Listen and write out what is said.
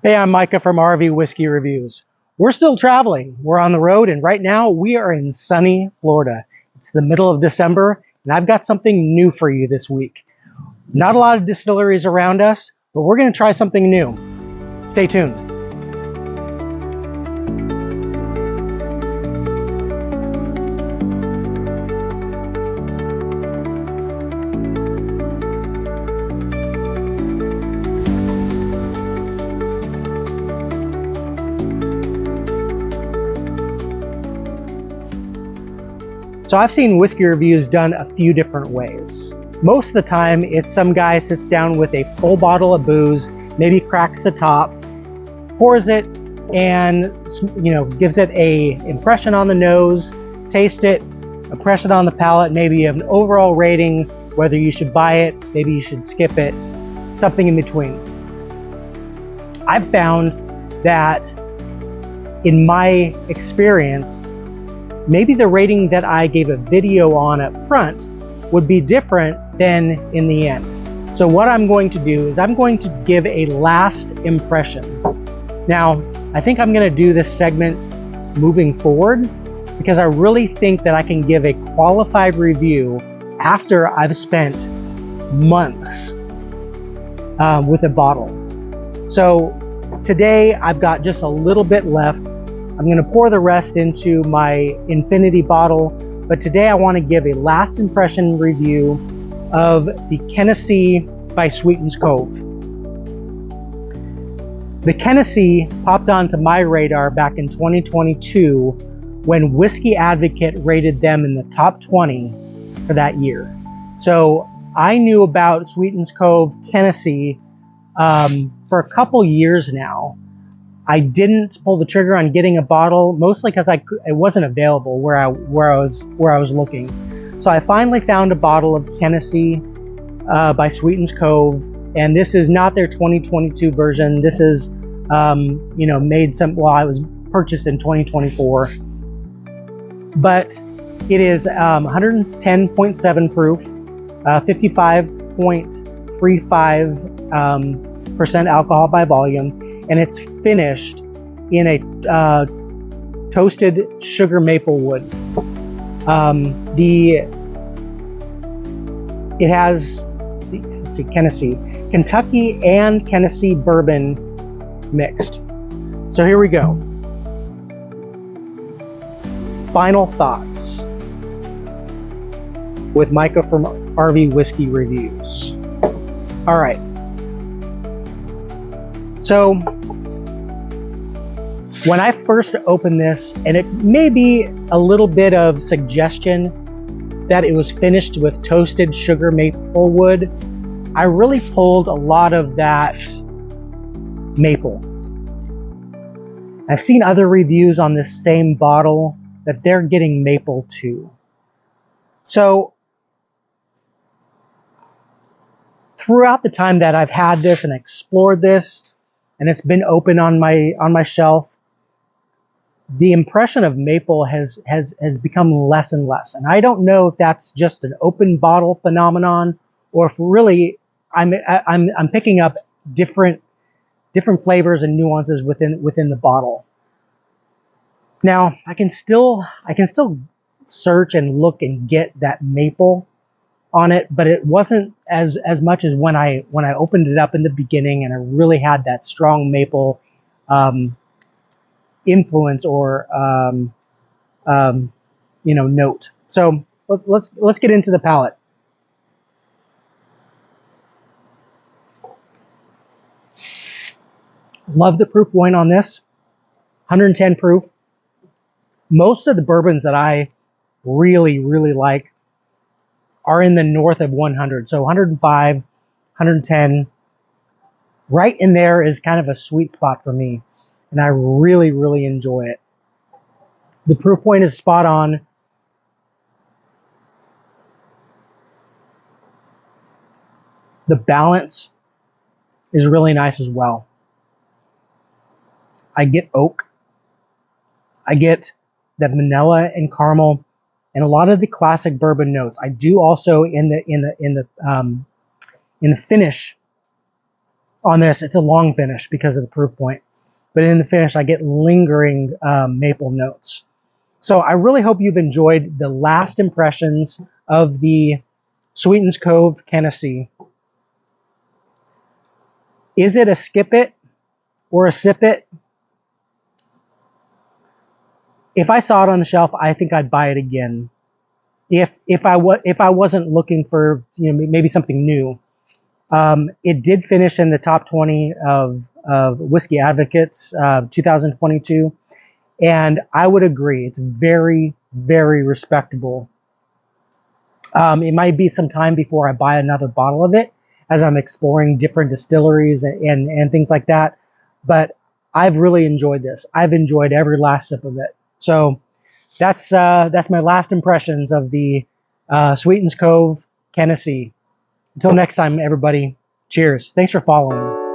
Hey, I'm Micah from RV Whiskey Reviews. We're still traveling. We're on the road, and right now we are in sunny Florida. It's the middle of December, and I've got something new for you this week. Not a lot of distilleries around us, but we're going to try something new. Stay tuned. So I've seen whiskey reviews done a few different ways. Most of the time, it's some guy sits down with a full bottle of booze, maybe cracks the top, pours it, and gives it a impression on the nose, taste it, impression on the palate, maybe an overall rating, whether you should buy it, maybe you should skip it, something in between. I've found that in my experience, maybe the rating that I gave a video on up front would be different than in the end. So what I'm going to do is I'm going to give a last impression. Now, I think I'm going to do this segment moving forward because I really think that I can give a qualified review after I've spent months with a bottle. So today I've got just a little bit left. I'm going to pour the rest into my infinity bottle, but today I want to give a last impression review of the Kennessee by Sweetens Cove. The Kennessee popped onto my radar back in 2022 when Whiskey Advocate rated them in the top 20 for that year. So I knew about Sweetens Cove Kennessee for a couple years now. I didn't pull the trigger on getting a bottle, mostly because it wasn't available where I was looking. So I finally found a bottle of Kennessee by Sweetens Cove, and this is not their 2022 version. This is it was purchased in 2024, but it is 110.7 proof, 55.35% alcohol by volume. And it's finished in a toasted sugar maple wood. It has, let's see, Kennessee, Kentucky and Tennessee bourbon mixed. So here we go. Final thoughts with Micah from RV Whiskey Reviews. All right. So when I first opened this, and it may be a little bit of suggestion that it was finished with toasted sugar maple wood, I really pulled a lot of that maple. I've seen other reviews on this same bottle that they're getting maple too. So throughout the time that I've had this and explored this, and it's been open on my shelf, the impression of maple has become less and less. And I don't know if that's just an open bottle phenomenon, or if really I'm picking up different flavors and nuances within the bottle. Now I can still search and look and get that maple on it, but it wasn't as much as when I opened it up in the beginning, and I really had that strong maple influence or note. So let's get into the palate. Love the proof point on this, 110 proof. Most of the bourbons that I really like are in the north of 100. So 105, 110, right in there is kind of a sweet spot for me. And I really enjoy it. The proof point is spot on. The balance is really nice as well. I get oak. I get that vanilla and caramel, and a lot of the classic bourbon notes. I do also in the finish on this. It's a long finish because of the proof point. But in the finish, I get lingering maple notes. So I really hope you've enjoyed the last impressions of the Sweetens Cove Kennessee. Is it a skip it or a sip it? If I saw it on the shelf, I think I'd buy it again. If I wasn't looking for, you know, maybe something new. It did finish in the top 20 of Whiskey Advocates 2022, and I would agree it's very, very respectable. It might be some time before I buy another bottle of it as I'm exploring different distilleries and things like that, but I've really enjoyed this. I've enjoyed every last sip of it. So that's my last impressions of the Sweetens Cove Kennessee. Until next time, everybody, cheers. Thanks for following.